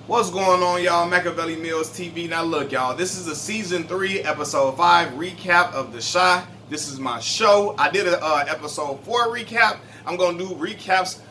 What's going on, y'all? Machiavelli Mills TV. Now look, y'all, this is a season 3 episode 5 recap of The Chi. This is my show. I did a episode 4 recap. I'm gonna do recaps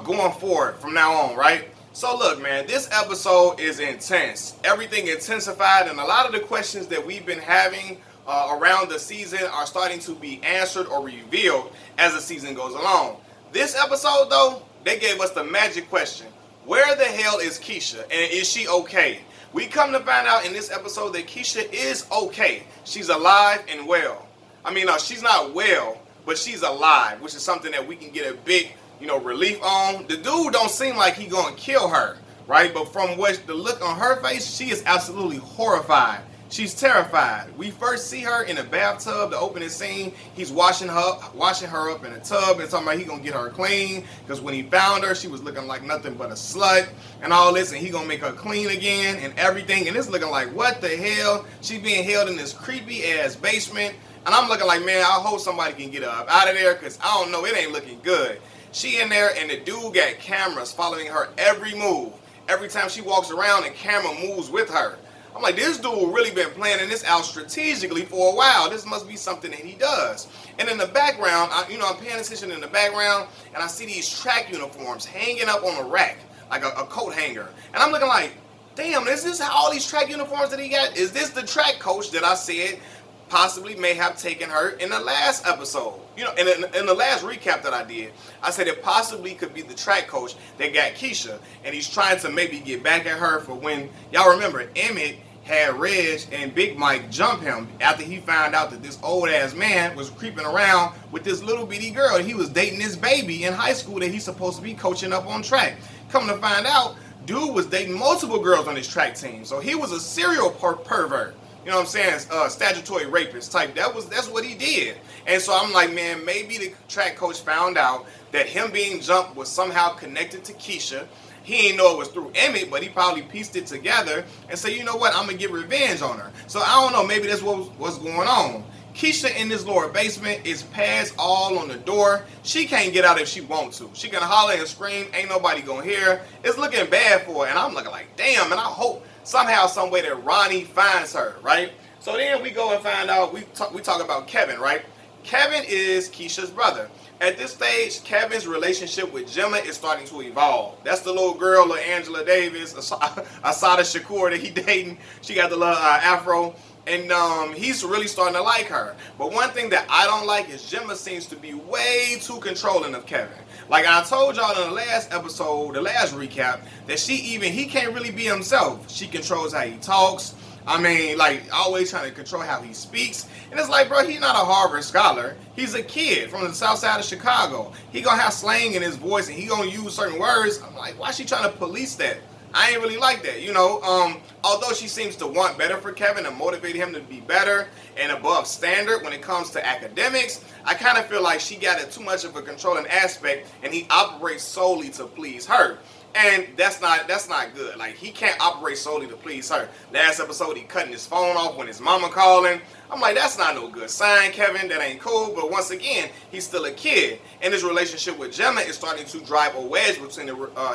going forward from now on, right? So look, man, this episode is intense. Everything intensified, and a lot of the questions that we've been having around the season are starting to be answered or revealed as the season goes along. This episode, though, they gave us the magic question. Where the hell is Keisha, and is she okay? We come to find out in this episode that Keisha is okay. She's alive and well. I mean, she's not well, but she's alive, which is something that we can get a big, relief on. The dude don't seem like he gonna kill her, right? But from what the look on her face, she is absolutely horrified. She's terrified. We first see her in a bathtub, the opening scene. He's washing her up in a tub and talking about he gonna get her clean because when he found her, she was looking like nothing but a slut and all this, and he gonna make her clean again and everything. And it's looking like, what the hell? She's being held in this creepy ass basement, and I'm looking like, man, I hope somebody can get her up out of there because I don't know, it ain't looking good. She in there, and the dude got cameras following her every move. Every time she walks around, the camera moves with her. I'm like, this dude really been planning this out strategically for a while. This must be something that he does. And in the background, I'm paying attention in the background, and I see these track uniforms hanging up on a rack, like a coat hanger. And I'm looking like, damn, is this all these track uniforms that he got? Is this the track coach that I said possibly may have taken her in the last episode? In the last recap that I did, I said it possibly could be the track coach that got Keisha, and he's trying to maybe get back at her for when, y'all remember, Emmitt had Reg and Big Mike jump him after he found out that this old ass man was creeping around with this little bitty girl, and he was dating this baby in high school that he's supposed to be coaching up on track. Come to find out, dude was dating multiple girls on his track team, so he was a serial pervert. You know what I'm saying? Statutory rapist type. That's what he did. And so I'm like, man, maybe the track coach found out that him being jumped was somehow connected to Keisha. He didn't know it was through Emmitt, but he probably pieced it together and said, you know what, I'm going to get revenge on her. So I don't know, maybe that's what's going on. Keisha in this lower basement is pads all on the door. She can't get out if she wants to. She can holler and scream. Ain't nobody going to hear her. It's looking bad for her. And I'm looking like, damn, and I hope somehow, some way that Ronnie finds her, right? So then we go and find out, we talk about Kevin, right? Kevin is Keisha's brother. At this stage, Kevin's relationship with Gemma is starting to evolve. That's the little girl, little Angela Davis, Asada Shakur that he dating. She got the little afro. And he's really starting to like her. But one thing that I don't like is Gemma seems to be way too controlling of Kevin. Like I told y'all in the last episode, the last recap, that he can't really be himself. She controls how he talks. I mean, like, always trying to control how he speaks. And it's like, bro, he's not a Harvard scholar. He's a kid from the south side of Chicago. He gonna have slang in his voice, and he gonna use certain words. I'm like, why is she trying to police that? I ain't really like that, although she seems to want better for Kevin and motivate him to be better and above standard when it comes to academics, I kind of feel like she got too much of a controlling aspect, and he operates solely to please her. And that's not good. Like, he can't operate solely to please her. Last episode, he cutting his phone off when his mama calling. I'm like, that's not no good sign, Kevin. That ain't cool. But once again, he's still a kid. And his relationship with Gemma is starting to drive a wedge between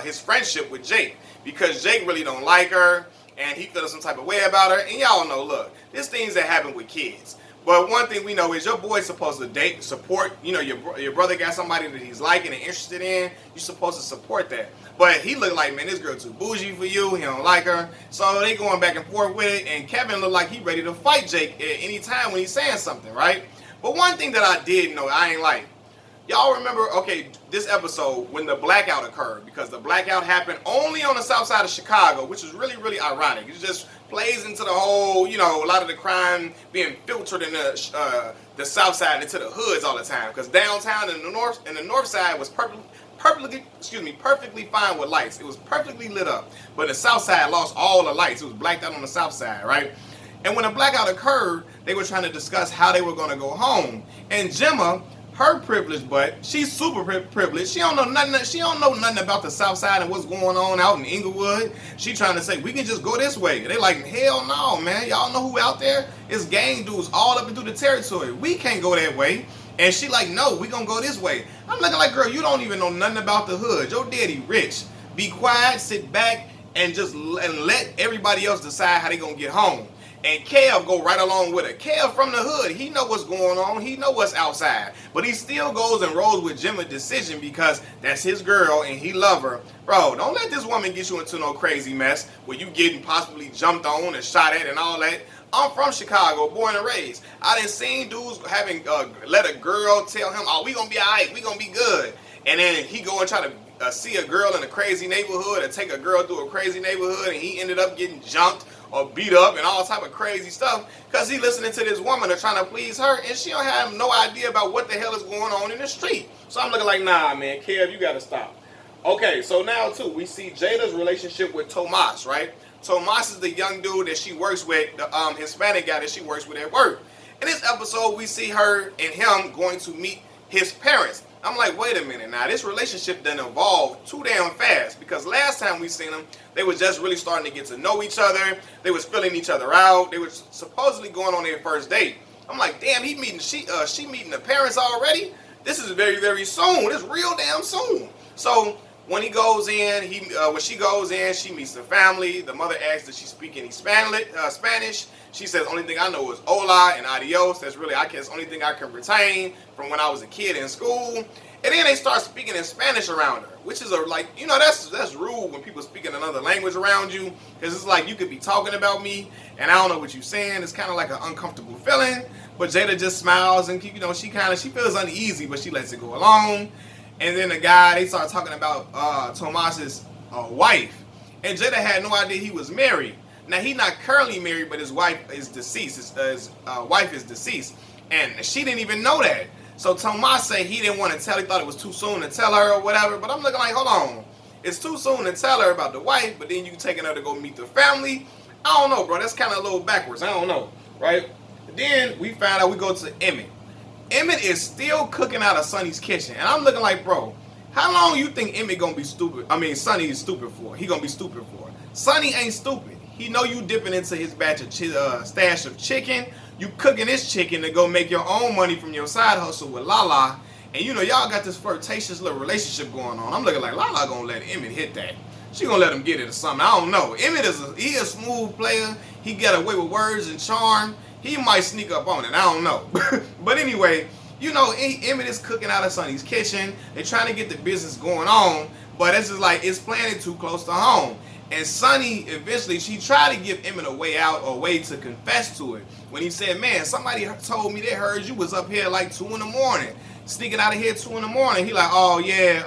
his friendship with Jake. Because Jake really don't like her, and he feels some type of way about her. And y'all know, look, there's things that happen with kids. But one thing we know is your boy's supposed to date, support, your brother got somebody that he's liking and interested in, you're supposed to support that. But he looked like, man, this girl too bougie for you, he don't like her. So they going back and forth with it, and Kevin looked like he ready to fight Jake at any time when he's saying something, right? But one thing that I did know, I ain't like, y'all remember, okay, this episode when the blackout occurred, because the blackout happened only on the south side of Chicago, which is really, really ironic. It just plays into the whole, a lot of the crime being filtered in the south side into the hoods all the time. Because downtown and the north side was perfectly fine with lights. It was perfectly lit up. But the south side lost all the lights. It was blacked out on the south side, right? And when the blackout occurred, they were trying to discuss how they were going to go home. And Gemma, her privileged butt, she's super privileged. She don't know nothing about the south side and what's going on out in Inglewood. She trying to say, we can just go this way. They like, hell no, man. Y'all know who out there? It's gang dudes all up and through the territory. We can't go that way. And she like, no, we gonna go this way. I'm looking like, girl, you don't even know nothing about the hood. Your daddy rich. Be quiet, sit back, and let everybody else decide how they gonna get home. And Kev go right along with it. Kev from the hood, he know what's going on. He know what's outside. But he still goes and rolls with Gemma's decision because that's his girl and he love her. Bro, don't let this woman get you into no crazy mess where you getting possibly jumped on and shot at and all that. I'm from Chicago, born and raised. I done seen dudes having let a girl tell him, oh, we gonna be all right, we gonna be good. And then he go and try to see a girl in a crazy neighborhood or take a girl through a crazy neighborhood, and he ended up getting jumped or beat up and all type of crazy stuff because he listening to this woman or trying to please her, and she don't have no idea about what the hell is going on in the street. So I'm looking like, nah, man, Kev, you gotta stop. Okay, so now too, we see Jada's relationship with Tomas, right? Tomas is the young dude that she works with, the Hispanic guy that she works with at work. In this episode, we see her and him going to meet his parents. I'm like, wait a minute now, this relationship done evolved too damn fast, because last time we seen them, they was just really starting to get to know each other. They was filling each other out. They was supposedly going on their first date. I'm like, damn, she meeting the parents already? This is very, very soon. It's real damn soon. So when he goes in, when she goes in, she meets the family. The mother asks, does she speak any Spanish? She says, only thing I know is hola and adios. That's really, I guess, only thing I can retain from when I was a kid in school. And then they start speaking in Spanish around her, which is that's rude when people speak in another language around you, because it's like you could be talking about me and I don't know what you're saying. It's kind of like an uncomfortable feeling. But Jada just smiles and she feels uneasy, but she lets it go along. And then they start talking about Tomas's wife, and Jada had no idea he was married. Now, he's not currently married, but his wife is deceased. His wife is deceased. And she didn't even know that. So Tomas said he didn't want to tell. He thought it was too soon to tell her or whatever. But I'm looking like, hold on. It's too soon to tell her about the wife, but then you taking her to go meet the family? I don't know, bro. That's kind of a little backwards. I don't know, right? Then we find out we go to Emmitt. Emmitt is still cooking out of Sonny's kitchen. And I'm looking like, bro, how long you think Emmitt gonna be stupid? I mean, Sonny is stupid for. He gonna be stupid for. Sonny ain't stupid. He know you dipping into his batch of stash of chicken. You cooking this chicken to go make your own money from your side hustle with Lala. And you know, y'all got this flirtatious little relationship going on. I'm looking like Lala gonna let Emmitt hit that. She gonna let him get it or something. I don't know. Emmitt is a smooth player. He got away with words and charm. He might sneak up on it. I don't know. But anyway, you know, Emmitt is cooking out of Sonny's kitchen. They're trying to get the business going on. But it's just like, it's planted too close to home. And Sonny, eventually, she tried to give Emmitt a way out or a way to confess to it. When he said, man, somebody told me they heard you was up here like 2 in the morning. Sneaking out of here 2 in the morning. He like, oh, yeah,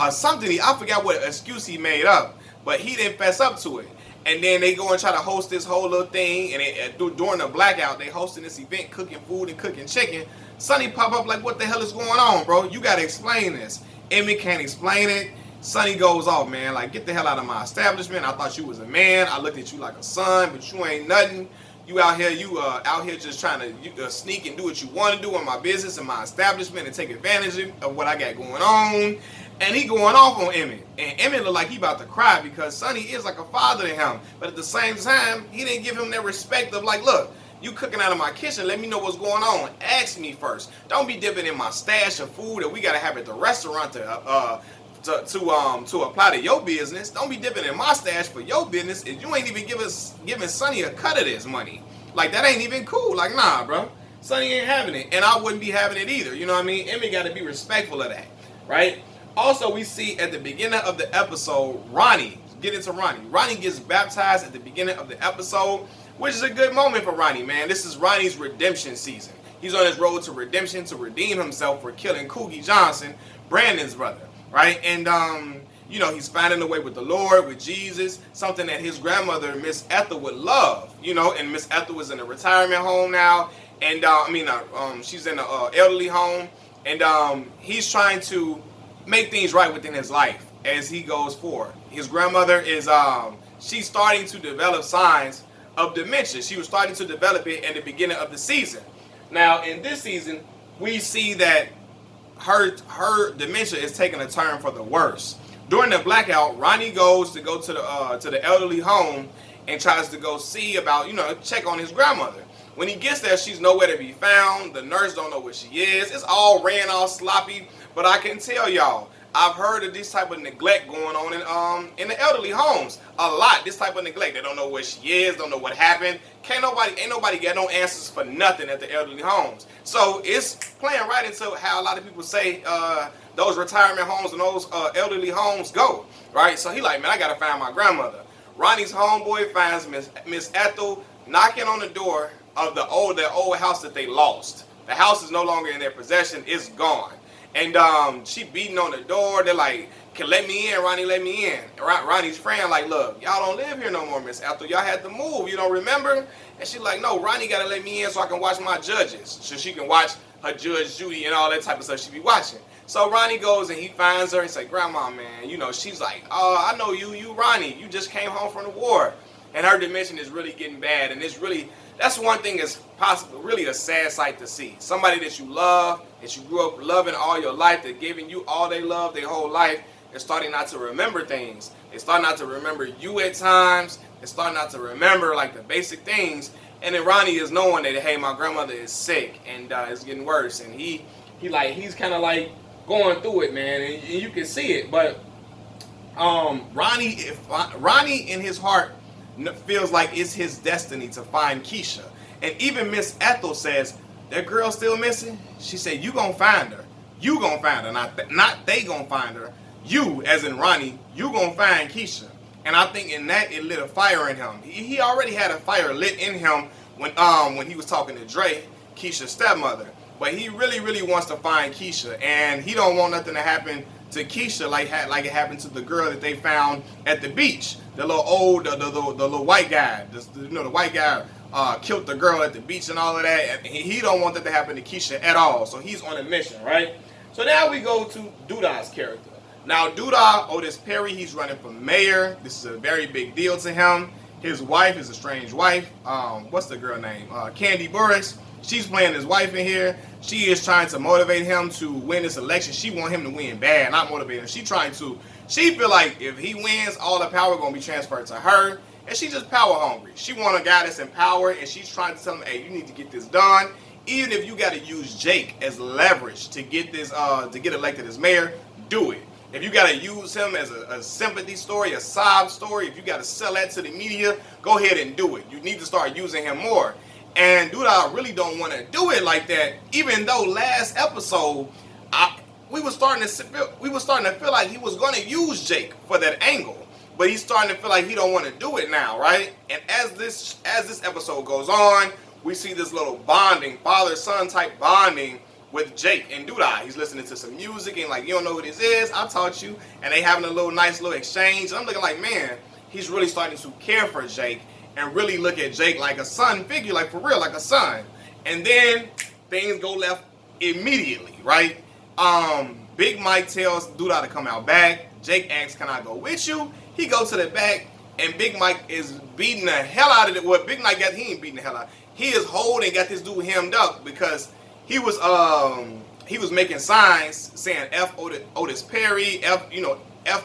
something. I forgot what excuse he made up. But he didn't fess up to it. And then they go and try to host this whole little thing. And during the blackout, they hosting this event, cooking food and cooking chicken. Sonny pop up like, what the hell is going on, bro? You got to explain this. Emmitt can't explain it. Sonny goes off, man, like, get the hell out of my establishment. I thought you was a man. I looked at you like a son, but you ain't nothing. You out here just trying to sneak and do what you want to do in my business and my establishment and take advantage of what I got going on. And he going off on Emmitt. And Emmitt look like he about to cry because Sonny is like a father to him. But at the same time, he didn't give him that respect of like, look, you cooking out of my kitchen, let me know what's going on. Ask me first. Don't be dipping in my stash of food that we got to have at the restaurant to apply to your business. Don't be dipping in my stash for your business if you ain't even giving Sonny a cut of this money. Like, that ain't even cool. Like, nah, bro. Sonny ain't having it. And I wouldn't be having it either. You know what I mean? Emmitt got to be respectful of that. Right? Also, we see at the beginning of the episode, Ronnie. Get into Ronnie. Ronnie gets baptized at the beginning of the episode, which is a good moment for Ronnie, man. This is Ronnie's redemption season. He's on his road to redemption to redeem himself for killing Coogie Johnson, Brandon's brother. Right? And, you know, he's finding a way with the Lord, with Jesus, something that his grandmother, Miss Ethel, would love, you know, and Miss Ethel is in a retirement home now, and, she's in an elderly home, and he's trying to make things right within his life as he goes forward. His grandmother is, she's starting to develop signs of dementia. She was starting to develop it in the beginning of the season. Now, in this season, we see that her dementia is taking a turn for the worse. During the blackout, Ronnie goes to the elderly home and tries to go see about, you know, check on his grandmother. When he gets there, she's nowhere to be found. The nurse don't know where she is. It's all ran all sloppy. But I can tell y'all, I've heard of this type of neglect going on in the elderly homes a lot. This type of neglect. They don't know where she is, don't know what happened. Ain't nobody got no answers for nothing at the elderly homes. So it's playing right into how a lot of people say those retirement homes and those elderly homes go, right? So he like, man, I gotta find my grandmother. Ronnie's homeboy finds Miss Ethel knocking on the door of their old house that they lost. The house is no longer in their possession. It's gone. And she beating on the door. They're like, "Can let me in, Ronnie, let me in." And Ronnie's friend like, "Look, y'all don't live here no more, Miss Ethel. Y'all had to move. You don't remember?" And she like, "No, Ronnie got to let me in so I can watch my judges. So she can watch her Judge Judy and all that type of stuff she be watching." So Ronnie goes and he finds her. He's like, "Grandma, man, you know," she's like, "Oh, I know you Ronnie. You just came home from the war." And her dementia is really getting bad. And it's really, that's one thing that's possible, really a sad sight to see. Somebody that you love, that you grew up loving all your life, that giving you all they love their whole life, they're starting not to remember things. They start not to remember you at times. They start not to remember like the basic things. And then Ronnie is knowing that, hey, my grandmother is sick and it's getting worse. And he's kind of like going through it, man. And you can see it. But Ronnie in his heart feels like it's his destiny to find Keisha. And even Miss Ethel says, "That girl still missing?" She said, "You gonna find her. You gonna find her. Not they gonna find her. You, as in Ronnie, you gonna find Keisha." And I think in that, it lit a fire in him. He already had a fire lit in him when he was talking to Dre, Keisha's stepmother. But he really, really wants to find Keisha. And he don't want nothing to happen to Keisha like it happened to the girl that they found at the beach. The little white guy. The white guy killed the girl at the beach and all of that. And he don't want that to happen to Keisha at all. So he's on a mission, right? So now we go to Doodah's character. Now Doodah, Otis Perry, he's running for mayor. This is a very big deal to him. His wife is a strange wife. What's the girl name? Candy Burris. She's playing his wife in here. She is trying to motivate him to win this election. She want him to win bad, not motivate him. She feel like if he wins, all the power gonna be transferred to her. And she's just power hungry. She want a guy that's in power, and she's trying to tell him, hey, you need to get this done. Even if you gotta use Jake as leverage to get this to get elected as mayor, do it. If you gotta use him as a sympathy story, a sob story, if you gotta sell that to the media, go ahead and do it. You need to start using him more. And Doodah really don't want to do it like that. Even though last episode, we were starting to feel like he was going to use Jake for that angle, but he's starting to feel like he don't want to do it now, right? And as this episode goes on, we see this little bonding, father-son type bonding with Jake and Doodah. He's listening to some music and like, you don't know who this is? I taught you. And they having a nice little exchange. And I'm looking like, man, he's really starting to care for Jake and really look at Jake like a son figure, like for real, like a son. And then things go left immediately, right? Big Mike tells Doodah to come out back. Jake asks, "Can I go with you?" He goes to the back, and Big Mike is beating the hell out of it. Well, Big Mike he ain't beating the hell out. He is holding, got this dude hemmed up because he was making signs saying F Otis Perry, F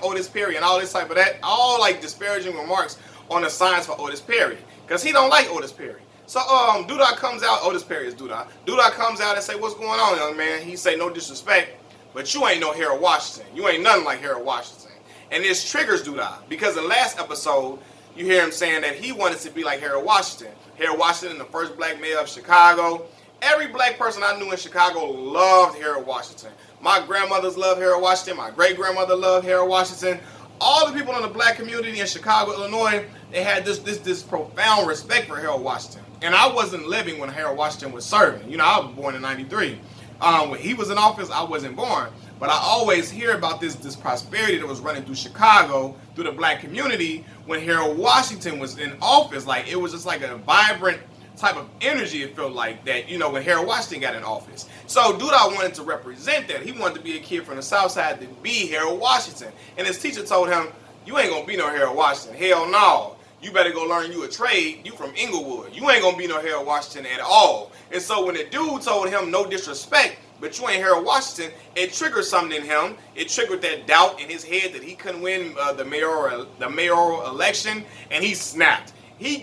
Otis Perry, and all this type of that, all like disparaging remarks on the signs for Otis Perry, because he don't like Otis Perry. So Doodah comes out. Otis Perry is Doodah. Doodah comes out and say, "What's going on, young man?" He say, "No disrespect, but you ain't no Harold Washington. You ain't nothing like Harold Washington." And this triggers Doodah, because in the last episode, you hear him saying that he wanted to be like Harold Washington. Harold Washington, the first black mayor of Chicago. Every black person I knew in Chicago loved Harold Washington. My grandmothers loved Harold Washington. My great-grandmother loved Harold Washington. All the people in the black community in Chicago, Illinois, they had this profound respect for Harold Washington. And I wasn't living when Harold Washington was serving. You know, I was born in '93. When he was in office, I wasn't born. But I always hear about this prosperity that was running through Chicago, through the black community, when Harold Washington was in office. Like, it was just like a vibrant type of energy, it felt like, that, you know, when Harold Washington got in office. So Doodah wanted to represent that. He wanted to be a kid from the South Side to be Harold Washington. And his teacher told him, "You ain't gonna be no Harold Washington. Hell no. You better go learn you a trade. You from Inglewood. You ain't gonna be no Harold Washington at all." And so when the dude told him, "No disrespect, but you ain't Harold Washington," it triggered something in him. It triggered that doubt in his head that he couldn't win the mayoral election, and he snapped. He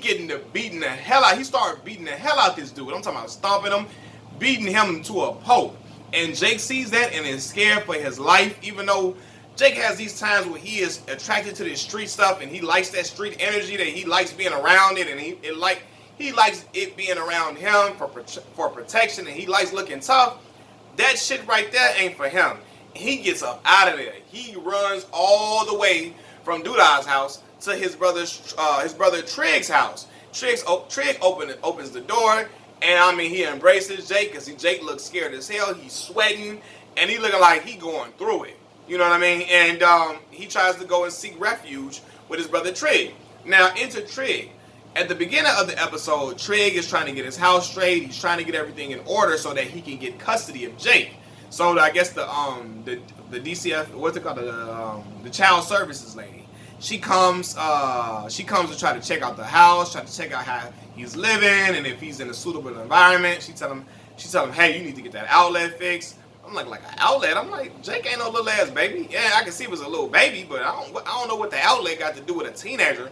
beating the hell out. He started beating the hell out this dude. I'm talking about stomping him, beating him to a pulp. And Jake sees that and is scared for his life, even though Jake has these times where he is attracted to this street stuff, and he likes that street energy, that he likes being around it, and he likes it being around him for protection, and he likes looking tough. That shit right there ain't for him. He gets up out of there. He runs all the way from Doodah's house to his brother Trig's house. Trig opens the door, and I mean, he embraces Jake, because Jake looks scared as hell. He's sweating, and he looking like he going through it. You know what I mean? And he tries to go and seek refuge with his brother Trig. Now, enter Trig. At the beginning of the episode, Trig is trying to get his house straight. He's trying to get everything in order so that he can get custody of Jake. So I guess the DCF, what's it called, the child services lady, she comes to try to check out the house, try to check out how he's living, and if he's in a suitable environment. She tell him, hey, you need to get that outlet fixed. I'm like an outlet? I'm like, Jake ain't no little ass baby. Yeah, I can see it was a little baby, but I don't know what the outlet got to do with a teenager,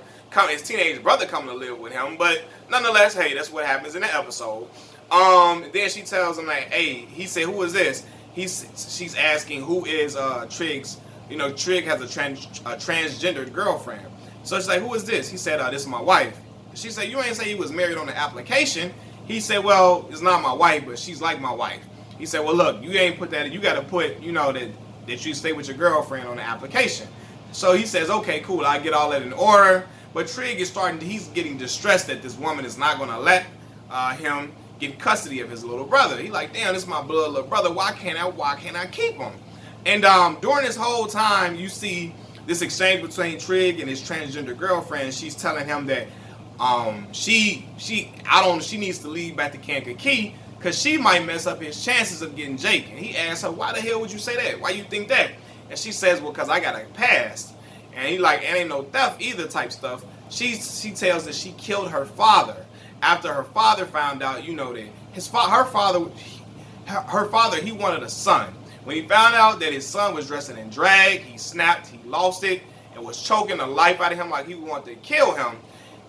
his teenage brother coming to live with him. But nonetheless, hey, that's what happens in the episode. Then she tells him, like, hey, he said, who is this? She's asking who is Trig's. You know, Trig has a transgendered girlfriend. So she's like, who is this? He said, this is my wife. She said, you ain't say he was married on the application. He said, well, it's not my wife, but she's like my wife. He said, well, look, you ain't put that, you got to put, you know, that you stay with your girlfriend on the application. So he says, okay, cool, I get all that in order. But Trig is he's getting distressed that this woman is not going to let him get custody of his little brother. He's like, damn, this is my blood little brother. Why can't I keep him? And during this whole time, you see this exchange between Trig and his transgender girlfriend. She's telling him that she needs to leave back to Kankakee, because she might mess up his chances of getting Jake. And he asks her, why the hell would you say that? Why you think that? And she says, well, because I got a past. And he like, it ain't no theft either type stuff. She tells that she killed her father after her father found out, you know, that her father, he wanted a son. When he found out that his son was dressing in drag, he snapped, he lost it, and was choking the life out of him like he wanted to kill him.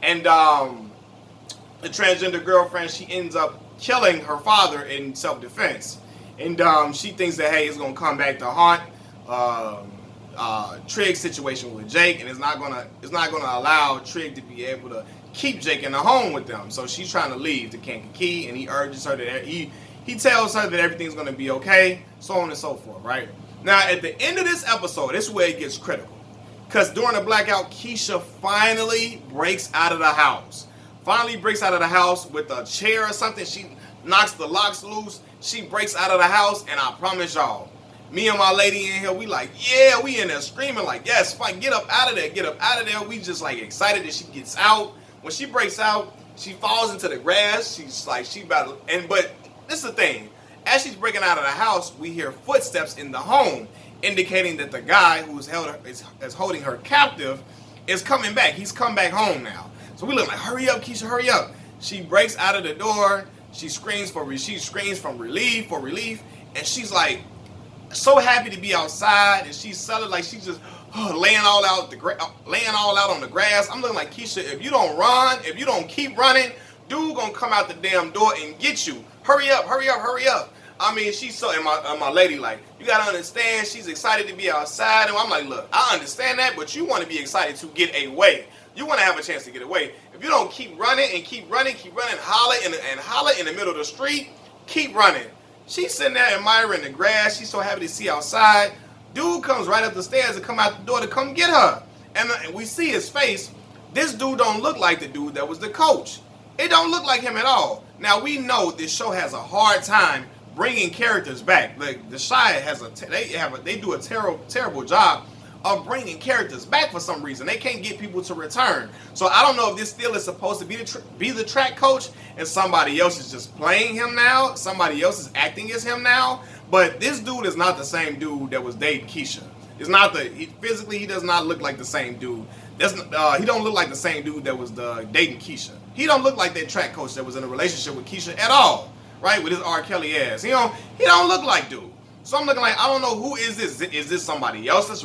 And the transgender girlfriend, she ends up killing her father in self-defense. And she thinks that, hey, it's going to come back to haunt Trig's situation with Jake, and it's not gonna allow Trig to be able to keep Jake in the home with them. So she's trying to leave to Kankakee, and he urges her that he tells her that everything's gonna be okay, so on and so forth, right? Now at the end of this episode, this is where it gets critical. Because during the blackout, Keisha finally breaks out of the house. Finally breaks out of the house with a chair or something. She knocks the locks loose. She breaks out of the house, and I promise y'all, me and my lady in here, we like, yeah, we in there screaming like, yes, fine, get up out of there, get up out of there. We just like excited that she gets out. When she breaks out, she falls into the grass. She's like, but this is the thing. As she's breaking out of the house, we hear footsteps in the home, indicating that the guy who's is holding her captive is coming back. He's come back home now. So we look like, hurry up, Keisha, hurry up. She breaks out of the door. She screams from relief, and she's like, so happy to be outside, and she's selling like she's just laying all out on the grass. I'm looking like, Keisha, if you don't run, if you don't keep running, dude gonna come out the damn door and get you. Hurry up, hurry up, hurry up. I mean, she's so, and my lady like, you gotta understand, she's excited to be outside, and I'm like, look, I understand that, but you want to be excited to get away. You want to have a chance to get away. If you don't keep running and keep running, holler in the middle of the street, keep running. She's sitting there admiring the grass. She's so happy to see outside. Dude comes right up the stairs and come out the door to come get her. And we see his face. This dude don't look like the dude that was the coach. It don't look like him at all. Now, we know this show has a hard time bringing characters back. Like, the Shy they do a terrible job of bringing characters back for some reason. They can't get people to return. So I don't know if this still is supposed to be the track coach and somebody else is just playing him now. Somebody else is acting as him now. But this dude is not the same dude that was dating Keisha. Physically, he does not look like the same dude. He don't look like the same dude that was dating Keisha. He don't look like that track coach that was in a relationship with Keisha at all, right? With his R. Kelly ass. He don't look like dude. So I'm looking like, I don't know, who is this? Is this somebody else that's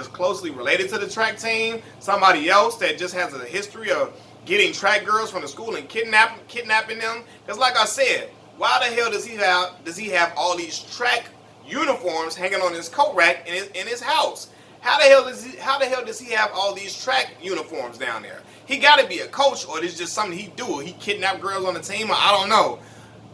closely related to the track team? Somebody else that just has a history of getting track girls from the school and kidnapping them? Because like I said, why the hell does he have all these track uniforms hanging on his coat rack in his house? How the hell does he have all these track uniforms down there? He got to be a coach, or this just something he do. He kidnap girls on the team, or I don't know.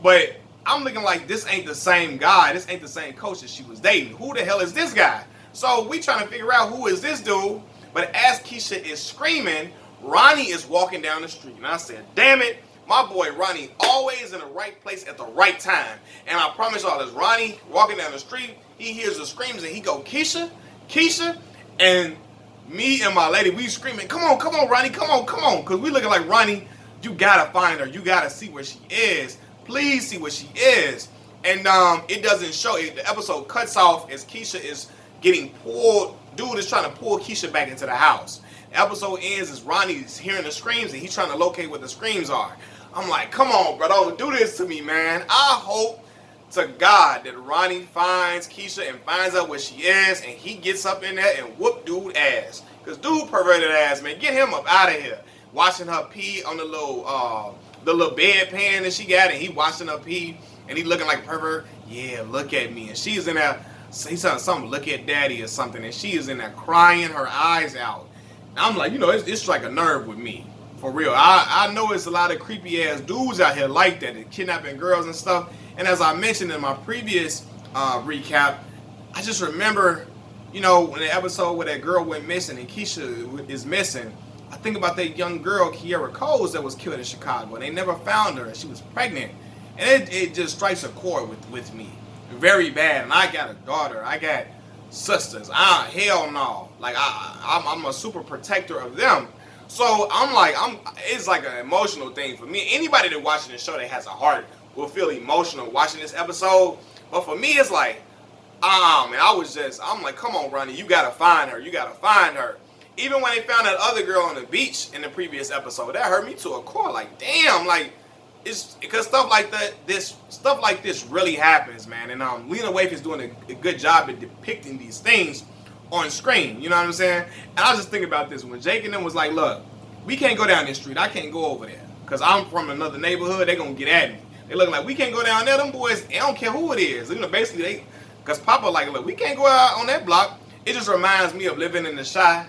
But I'm looking like this ain't the same guy. This ain't the same coach that she was dating. Who the hell is this guy? So we trying to figure out who is this dude. But as Keisha is screaming, Ronnie is walking down the street. And I said, damn it, my boy Ronnie always in the right place at the right time. And I promise y'all, as Ronnie walking down the street, he hears the screams and he go, Keisha, Keisha. And me and my lady, we screaming, come on, Ronnie, come on. Because we looking like, Ronnie, you got to find her. You got to see where she is. Please see where she is. And it doesn't show it. The episode cuts off as Keisha is getting pulled. Dude is trying to pull Keisha back into the house. The episode ends as Ronnie's hearing the screams and he's trying to locate what the screams are. I'm like, come on, bro, don't do this to me, man. I hope to God that Ronnie finds Keisha and finds out where she is and he gets up in there and whoop dude ass. Because dude perverted ass, man. Get him up out of here. Watching her pee on the little bedpan that she got, and he watching her pee and he looking like a pervert. Yeah, look at me. And she's in there, he's saying something, look at daddy or something, and she is in there crying her eyes out. And I'm like, it's like a nerve with me. For real. I know it's a lot of creepy ass dudes out here like that kidnapping girls and stuff. And as I mentioned in my previous recap, I just remember, when the episode where that girl went missing and Keisha is missing, I think about that young girl, Kiera Coles, that was killed in Chicago. And they never found her and she was pregnant. And it just strikes a chord with me. Very bad. And I got a daughter. I got sisters. Hell no. Like, I'm a super protector of them. So it's like an emotional thing for me. Anybody that watching this show that has a heart will feel emotional watching this episode. But for me, it's like, man, I'm like, come on, Ronnie, you gotta find her. You gotta find her. Even when they found that other girl on the beach in the previous episode, that hurt me to a core. Like, damn, like, it's because stuff like this really happens, man. And Lena Waithe is doing a good job at depicting these things on screen. You know what I'm saying? And I was just thinking about this when Jake and them was like, look, we can't go down this street. I can't go over there because I'm from another neighborhood. They're gonna get at me. They looking like, we can't go down there. Them boys, they don't care who it is. Basically, because Papa like, look, we can't go out on that block. It just reminds me of living in the Chi,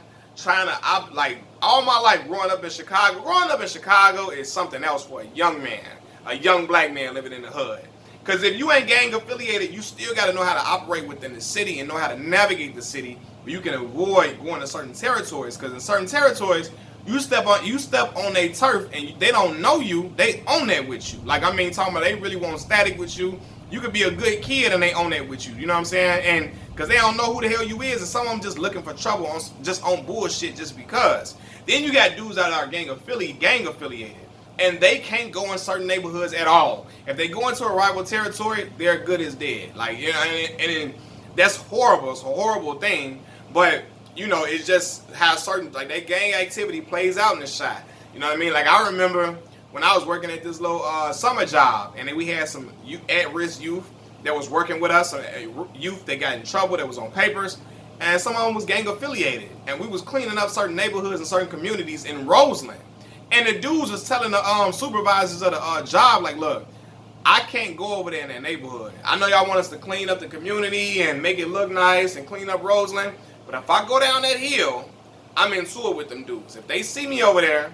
all my life growing up in Chicago. Growing up in Chicago is something else for a young man, a young black man living in the hood. Because if you ain't gang affiliated, you still got to know how to operate within the city and know how to navigate the city where you can avoid going to certain territories. Because in certain territories, you step on their turf and they don't know you, they own that with you. Like, talking about they really want static with you. You could be a good kid and they own that with you. You know what I'm saying? And because they don't know who the hell you is, and some of them just looking for trouble on bullshit just because. Then you got dudes that are gang affiliated. And they can't go in certain neighborhoods at all. If they go into a rival territory, they're good as dead. Like, and that's horrible. It's a horrible thing. But, it's just how certain, like, that gang activity plays out in the shot. You know what I mean? Like, I remember when I was working at this little summer job, and then we had some at-risk youth that was working with us, a youth that got in trouble that was on papers, and some of them was gang affiliated. And we was cleaning up certain neighborhoods and certain communities in Roseland. And the dudes was telling the supervisors of the job, like, look, I can't go over there in that neighborhood. I know y'all want us to clean up the community and make it look nice and clean up Roseland, but if I go down that hill, I'm into it with them dudes. If they see me over there,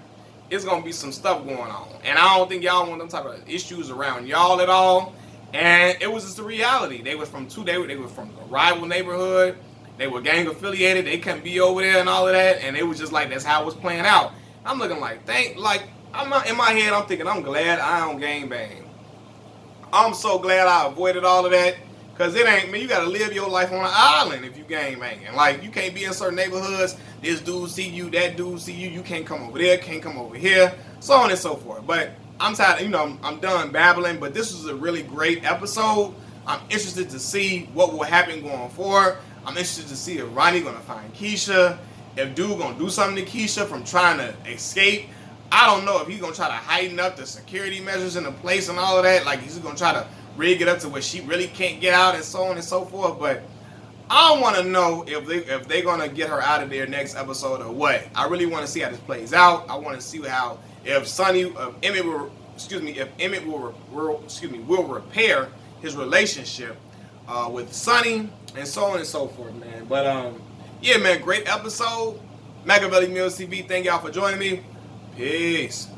it's going to be some stuff going on. And I don't think y'all want them type of issues around y'all at all. And it was just the reality. They were from a rival neighborhood. They were gang affiliated. They couldn't be over there and all of that. And it was just like, that's how it was playing out. I'm looking like, I'm not, in my head, I'm thinking, I'm glad I don't gangbang. I'm so glad I avoided all of that. Because it ain't, man, you got to live your life on an island if you gangbanging. Like, you can't be in certain neighborhoods. This dude see you, that dude see you. You can't come over there, can't come over here, so on and so forth. But I'm tired, I'm done babbling. But this was a really great episode. I'm interested to see what will happen going forward. I'm interested to see if Ronnie going to find Keisha. If dude gonna do something to Keisha from trying to escape. I don't know if he's gonna try to heighten up the security measures in the place and all of that. Like, he's gonna try to rig it up to where she really can't get out and so on and so forth. But I want to know if they're gonna get her out of there next episode or what. I really want to see how this plays out. I want to see how if Emmitt will repair his relationship with Sonny and so on and so forth, man. But Yeah, man, great episode. Machiavelli Mills TV, thank y'all for joining me. Peace.